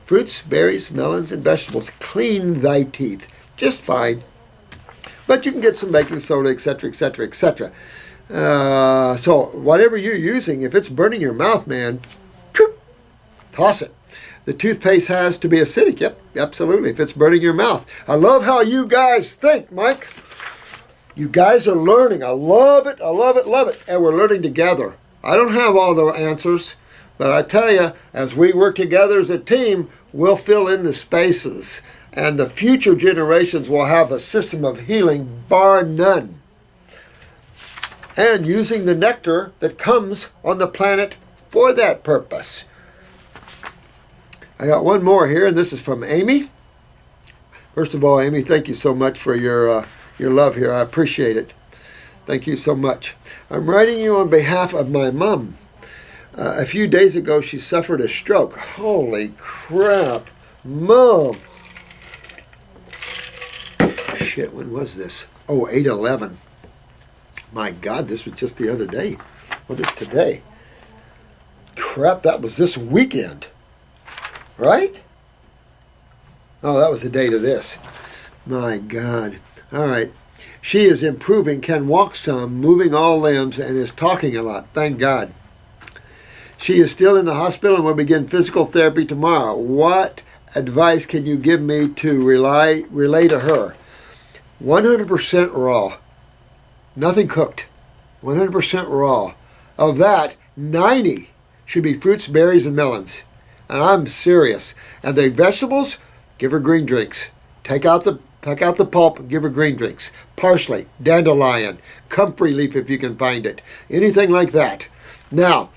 Fruits, berries, melons, and vegetables clean thy teeth just fine. But you can get some baking soda, etc., etc., etc. So whatever you're using, if it's burning your mouth, man, toss it. The toothpaste has to be acidic. Yep, absolutely, if it's burning your mouth. I love how you guys think, Mike. You guys are learning. I love it, I love it, love it. And we're learning together. I don't have all the answers, but I tell you, as we work together as a team, we'll fill in the spaces. And the future generations will have a system of healing, bar none. And using the nectar that comes on the planet for that purpose. I got one more here, and this is from Amy. First of all, Amy, thank you so much for your love here. I appreciate it. Thank you so much. I'm writing you on behalf of my mom. A few days ago, she suffered a stroke. Holy crap. Mom. shit, when was this? Oh, 8/11. My God, this was just the other day. What is today? Crap, that was this weekend. Right? Oh, that was the date of this. My God. All right. She is improving, can walk some, moving all limbs, and is talking a lot. Thank God. She is still in the hospital and will begin physical therapy tomorrow. What advice can you give me to relay to her? 100% raw. Nothing cooked. 100% raw. Of that, 90 should be fruits, berries, and melons. And I'm serious. And the vegetables, give her green drinks. Take out the pulp and give her green drinks. Parsley, dandelion, comfrey leaf if you can find it. Anything like that. Now,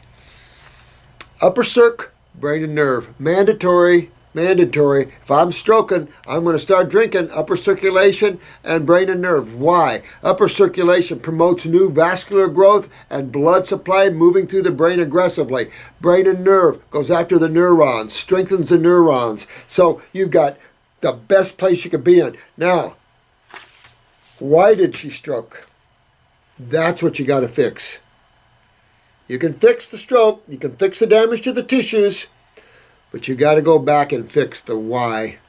upper circ, brain and nerve. Mandatory. If I'm stroking, I'm going to start drinking upper circulation and brain and nerve. Why? Upper circulation promotes new vascular growth and blood supply moving through the brain aggressively. Brain and nerve goes after the neurons, strengthens the neurons. So you've got the best place you could be in. Now, why did she stroke? That's what you got to fix. You can fix the stroke. You can fix the damage to the tissues. But you got to go back and fix the why.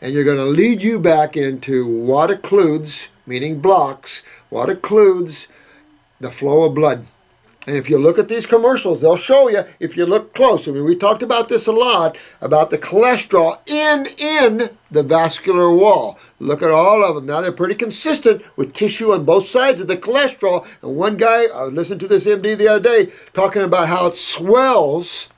And you're going to lead you back into what occludes, meaning blocks, what occludes the flow of blood. And if you look at these commercials, they'll show you, if you look close. I mean, we talked about this a lot, about the cholesterol in the vascular wall. Look at all of them. Now, they're pretty consistent with tissue on both sides of the cholesterol. And one guy, I listened to this MD the other day, talking about how it swells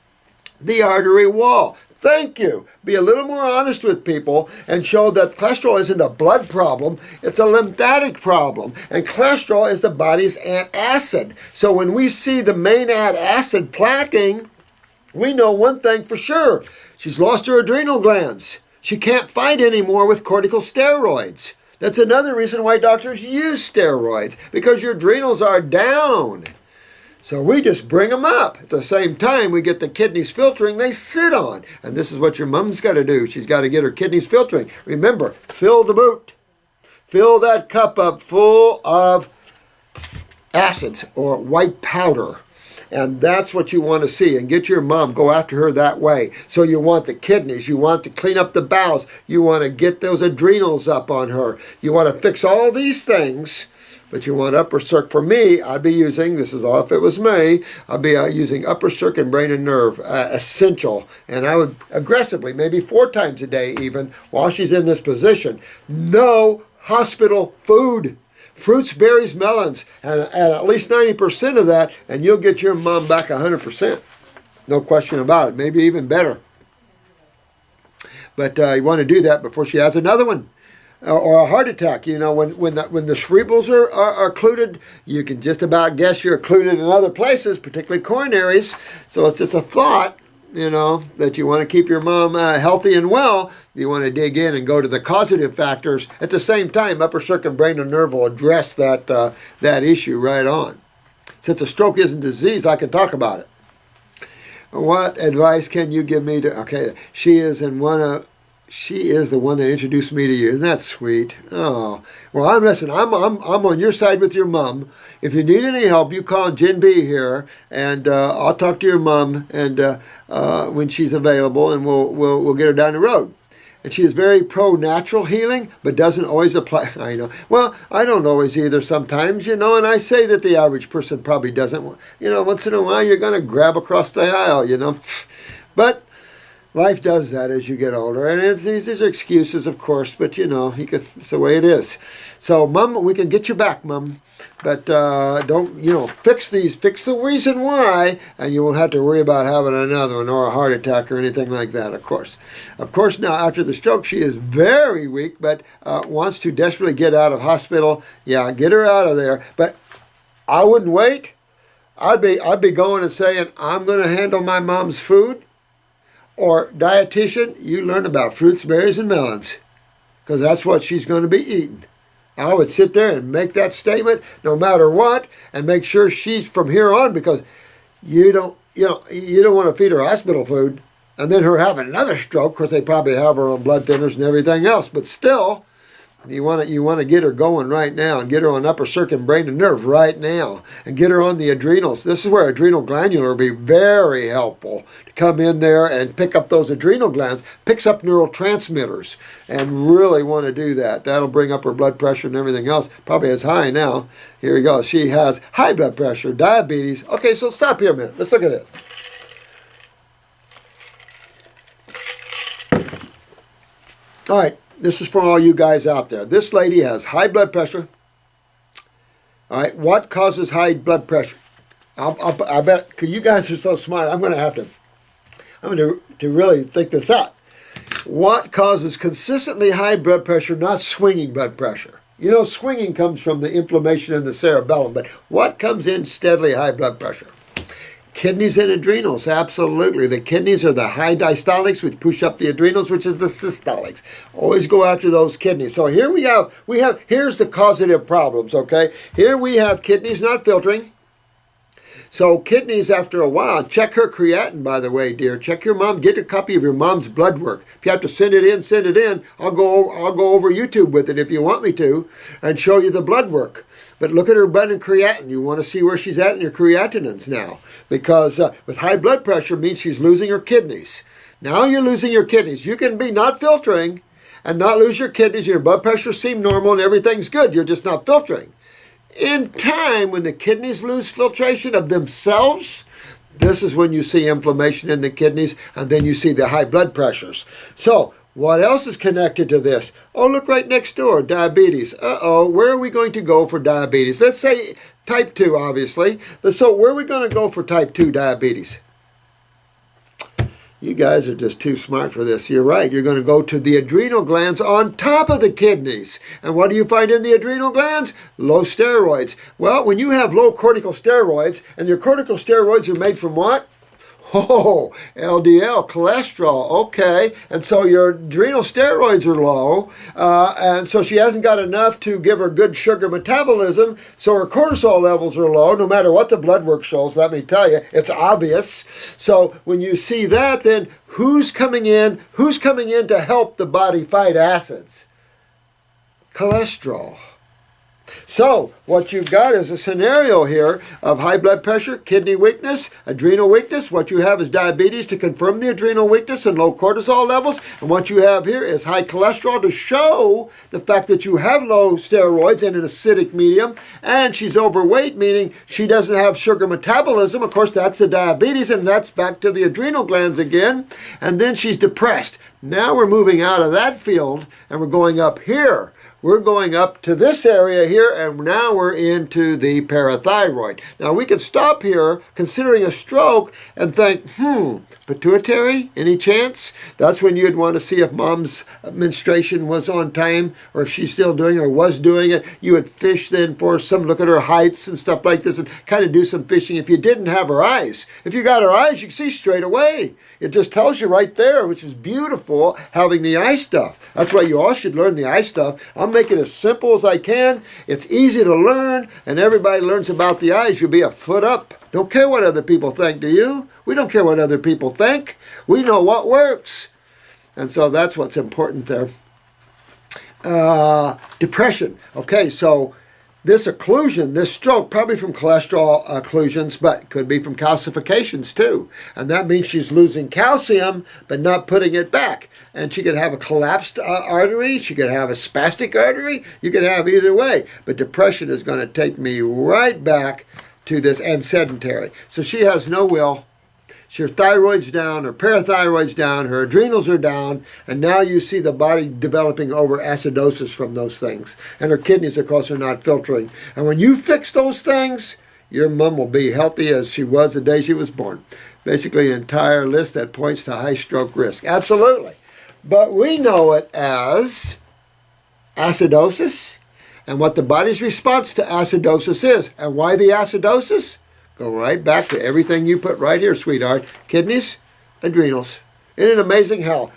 the artery wall. Thank you. Be a little more honest with people and show that cholesterol isn't a blood problem, it's a lymphatic problem. And cholesterol is the body's antacid. So when we see the main antacid plaquing, we know one thing for sure. She's lost her adrenal glands. She can't fight anymore with corticosteroids. That's another reason why doctors use steroids, because your adrenals are down. So we just bring them up. At the same time, we get the kidneys filtering they sit on. And this is what your mom's got to do. She's got to get her kidneys filtering. Remember, fill the boot. Fill that cup up full of acids or white powder. And that's what you want to see. And get your mom, go after her that way. So you want the kidneys. You want to clean up the bowels. You want to get those adrenals up on her. You want to fix all these things. But you want upper circ. For me, I'd be using, this is all if it was me, I'd be using upper circ and brain and nerve, essential. And I would aggressively, maybe 4 times a day even, while she's in this position. No hospital food. Fruits, berries, melons, and at least 90% of that, and you'll get your mom back 100%. No question about it. Maybe even better. But you want to do that before she has another one. Or a heart attack. You know, when the cerebrals are occluded, you can just about guess you're occluded in other places, particularly coronaries. So it's just a thought, you know, that you want to keep your mom healthy and well. You want to dig in and go to the causative factors. At the same time, upper circ and brain and nerve will address that issue right on. Since a stroke isn't disease, I can talk about it. What advice can you give me to? Okay, she is the one that introduced me to you. Isn't that sweet? Oh, well, I'm on your side with your mom. If you need any help, you call Jen B here, and I'll talk to your mom and when she's available, and we'll get her down the road. And she is very pro-natural healing, but doesn't always apply. I know. Well, I don't always either sometimes, you know, and I say that the average person probably doesn't. You know, once in a while you're going to grab across the aisle, you know. But life does that as you get older, and these are excuses, of course, but you know, it's the way it is. So, Mom, we can get you back, Mom, but don't, you know, fix the reason why, and you won't have to worry about having another one or a heart attack or anything like that, of course. Of course, now, after the stroke, she is very weak, but wants to desperately get out of hospital. Yeah, get her out of there, but I wouldn't wait. I'd be going and saying, I'm going to handle my mom's food. Or dietitian, you learn about fruits, berries, and melons, because that's what she's going to be eating. I would sit there and make that statement no matter what, and make sure she's from here on, because you don't want to feed her hospital food and then her having another stroke, because they probably have her on blood thinners and everything else. But still, You want to get her going right now and get her on upper circuit brain and nerve right now and get her on the adrenals. This is where adrenal glandular will be very helpful to come in there and pick up those adrenal glands, picks up neurotransmitters, and really want to do that. That'll bring up her blood pressure and everything else. Probably is high now. Here we go. She has high blood pressure, diabetes. Okay, so stop here a minute. Let's look at this. All right. This is for all you guys out there. This lady has high blood pressure. All right, what causes high blood pressure? I bet, because you guys are so smart, I'm going to really think this out. What causes consistently high blood pressure, not swinging blood pressure? You know, swinging comes from the inflammation in the cerebellum, but what comes in steadily high blood pressure? Kidneys and adrenals, absolutely. The kidneys are the high diastolics, which push up the adrenals, which is the systolics. Always go after those kidneys. So here here's the causative problems, okay? Here we have kidneys not filtering. So kidneys, after a while, check her creatinine, by the way, dear. Check your mom. Get a copy of your mom's blood work. If you have to send it in, send it in. I'll go over YouTube with it if you want me to and show you the blood work. But look at her blood and creatinine. You want to see where she's at in your creatinines now. Because with high blood pressure means she's losing her kidneys. Now you're losing your kidneys. You can be not filtering and not lose your kidneys. Your blood pressure seems normal and everything's good. You're just not filtering. In time, when the kidneys lose filtration of themselves, this is when you see inflammation in the kidneys, and then you see the high blood pressures. So, what else is connected to this? Oh, look right next door, diabetes. Where are we going to go for diabetes? Let's say type 2, obviously. But so, where are we going to go for type 2 diabetes? You guys are just too smart for this. You're right. You're going to go to the adrenal glands on top of the kidneys. And what do you find in the adrenal glands? Low steroids. Well, when you have low corticosteroids, and your corticosteroids are made from what? Oh, LDL, cholesterol, okay. And so your adrenal steroids are low, and so she hasn't got enough to give her good sugar metabolism, so her cortisol levels are low, no matter what the blood work shows, let me tell you, it's obvious. So when you see that, then who's coming in? Who's coming in to help the body fight acids? Cholesterol. So, what you've got is a scenario here of high blood pressure, kidney weakness, adrenal weakness. What you have is diabetes to confirm the adrenal weakness and low cortisol levels. And what you have here is high cholesterol to show the fact that you have low steroids and an acidic medium. And she's overweight, meaning she doesn't have sugar metabolism. Of course, that's the diabetes, and that's back to the adrenal glands again. And then she's depressed. Now we're moving out of that field, and we're going up here. We're going up to this area here, and now we're into the parathyroid. Now, we could stop here, considering a stroke, and think, pituitary, any chance? That's when you'd want to see if mom's menstruation was on time, or if she's still doing it or was doing it. You would fish then for some, look at her heights and stuff like this, and kind of do some fishing. If you didn't have her eyes, if you got her eyes, you can see straight away. It just tells you right there, which is beautiful, having the eye stuff. That's why you all should learn the eye stuff. I'll make it as simple as I can. It's easy to learn, and everybody learns about the eyes. You'll be a foot up. Don't care what other people think, do you? We don't care what other people think. We know what works. And so that's what's important there. Depression. Okay, so this occlusion, this stroke, probably from cholesterol occlusions, but could be from calcifications too. And that means she's losing calcium, but not putting it back. And she could have a collapsed artery. She could have a spastic artery. You could have either way. But depression is going to take me right back to this, and sedentary. So she has no will. Her thyroid's down, her parathyroid's down, her adrenals are down, and now you see the body developing over acidosis from those things. And her kidneys, of course, are not filtering. And when you fix those things, your mom will be healthy as she was the day she was born. Basically, an entire list that points to high stroke risk. Absolutely. But we know it as acidosis, and what the body's response to acidosis is. And why the acidosis? Go right back to everything you put right here, sweetheart. Kidneys, adrenals. Isn't it amazing how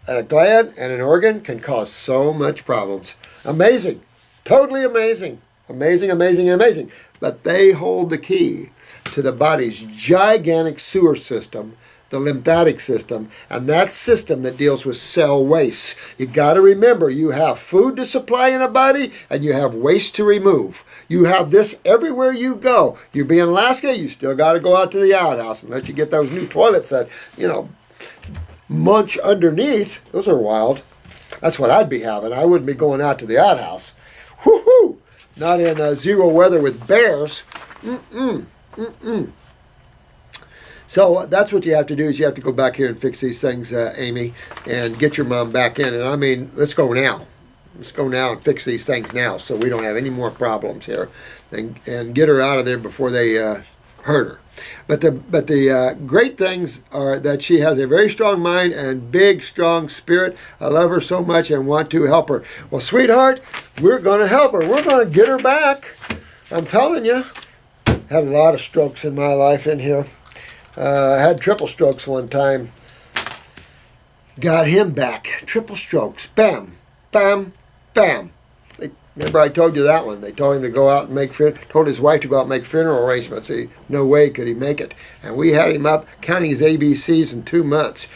a gland and an organ can cause so much problems? Amazing. Totally amazing. Amazing, amazing, amazing. But they hold the key to the body's gigantic sewer system the lymphatic system, and that system that deals with cell waste. You got to remember, you have food to supply in a body, and you have waste to remove. You have this everywhere you go. You be in Alaska, you still got to go out to the outhouse, unless you get those new toilets that, you know, munch underneath. Those are wild. That's what I'd be having. I wouldn't be going out to the outhouse. Whoo-hoo! Not in zero weather with bears. So that's what you have to do, is you have to go back here and fix these things, Amy, and get your mom back in. And I mean, let's go now. Let's go now and fix these things now, so we don't have any more problems here, and get her out of there before they hurt her. But the great things are that she has a very strong mind and big, strong spirit. I love her so much and want to help her. Well, sweetheart, we're going to help her. We're going to get her back. I'm telling you. Had a lot of strokes in my life in here. I had triple strokes one time. Got him back. Triple strokes. Bam, bam, bam. Remember I told you that one. They told him to go out and told his wife to go out and make funeral arrangements. No way could he make it. And we had him up counting his ABCs in 2 months.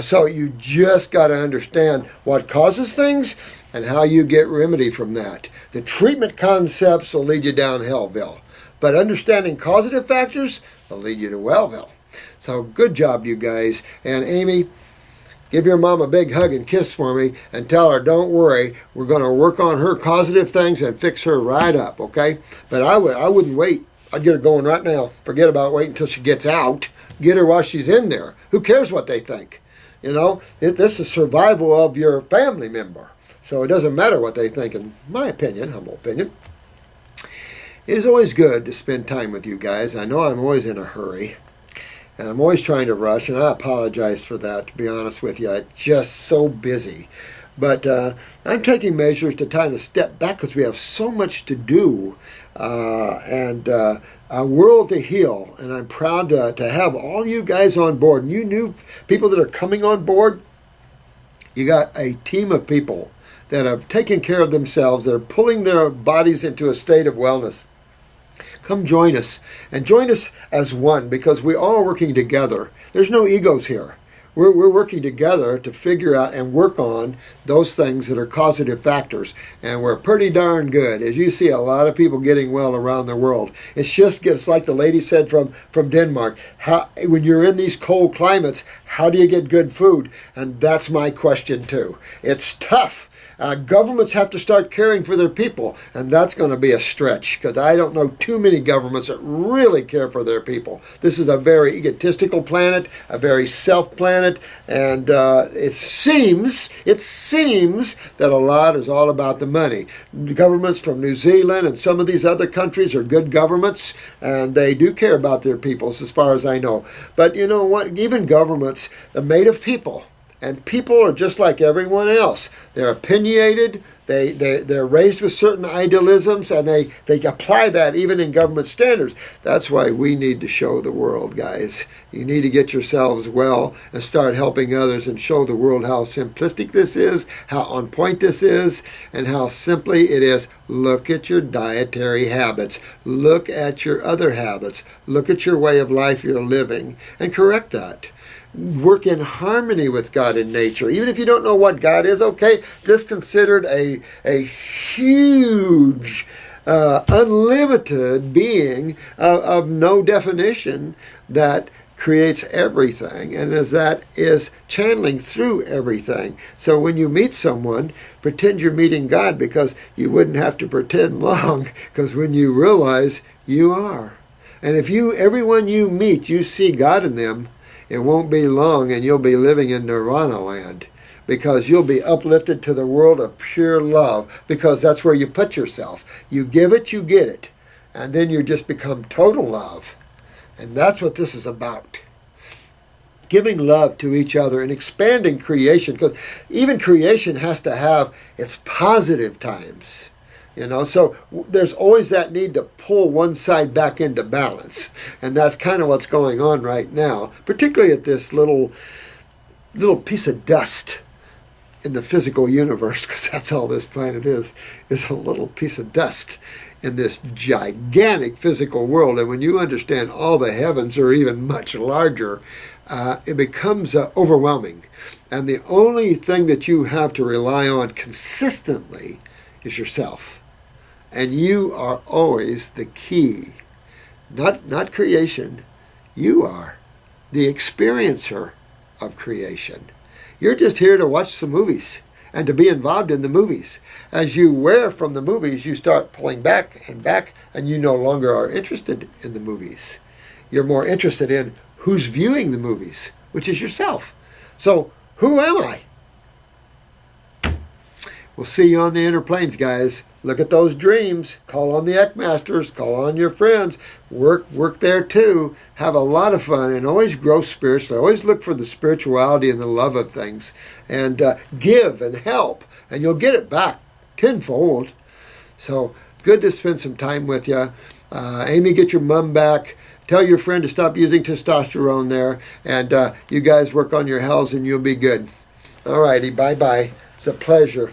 So you just got to understand what causes things and how you get remedy from that. The treatment concepts will lead you down hellville. But understanding causative factors will lead you to wellville. So good job, you guys. And Amy, give your mom a big hug and kiss for me, and tell her, don't worry, we're going to work on her causative things and fix her right up, okay? But I wouldn't wait. I'd get her going right now. Forget about waiting until she gets out. Get her while she's in there. Who cares what they think? You know, this is survival of your family member. So it doesn't matter what they think, in my opinion, humble opinion. It is always good to spend time with you guys. I know I'm always in a hurry. And I'm always trying to rush, and I apologize for that, to be honest with you. I'm just so busy. But I'm taking measures to kind of step back because we have so much to do and a world to heal. And I'm proud to have all you guys on board. And you new people that are coming on board, you got a team of people that are taking care of themselves, that are pulling their bodies into a state of wellness. Come join us, and join us as one, because we're all working together. There's no egos here. We're working together to figure out and work on those things that are causative factors, and we're pretty darn good. As you see, a lot of people getting well around the world. It's like the lady said from Denmark, when you're in these cold climates, how do you get good food? And that's my question too. It's tough. Governments have to start caring for their people, and that's going to be a stretch, because I don't know too many governments that really care for their people. This is a very egotistical planet, a very self planet, and it seems that a lot is all about the money. Governments from New Zealand and some of these other countries are good governments, and they do care about their peoples, as far as I know. But you know what? Even governments are made of people. And people are just like everyone else. They're opinionated, they're raised with certain idealisms, and they apply that even in government standards. That's why we need to show the world, guys. You need to get yourselves well and start helping others and show the world how simplistic this is, how on point this is, and how simply it is. Look at your dietary habits. Look at your other habits. Look at your way of life you're living and correct that. Work in harmony with God and nature. Even if you don't know what God is, okay, just consider it a huge, unlimited being of no definition that creates everything, and as that is channeling through everything. So when you meet someone, pretend you're meeting God, because you wouldn't have to pretend long, because when you realize you are. And if everyone you meet, you see God in them, it won't be long and you'll be living in nirvana land, because you'll be uplifted to the world of pure love, because that's where you put yourself. You give it, you get it. And then you just become total love. And that's what this is about. Giving love to each other and expanding creation, because even creation has to have its positive times. You know, so there's always that need to pull one side back into balance. And that's kind of what's going on right now, particularly at this little piece of dust in the physical universe, because that's all this planet is a little piece of dust in this gigantic physical world. And when you understand all the heavens are even much larger, it becomes overwhelming. And the only thing that you have to rely on consistently is yourself. And you are always the key. Not creation. You are the experiencer of creation. You're just here to watch some movies and to be involved in the movies. As you wear from the movies, you start pulling back, and you no longer are interested in the movies. You're more interested in who's viewing the movies, which is yourself. So, who am I? We'll see you on the inner planes, guys. Look at those dreams. Call on the Eckmasters. Call on your friends. Work there too. Have a lot of fun and always grow spiritually. Always look for the spirituality and the love of things. And give and help. And you'll get it back tenfold. So good to spend some time with you. Amy, get your mom back. Tell your friend to stop using testosterone there. And you guys work on your health and you'll be good. All righty. Bye-bye. It's a pleasure.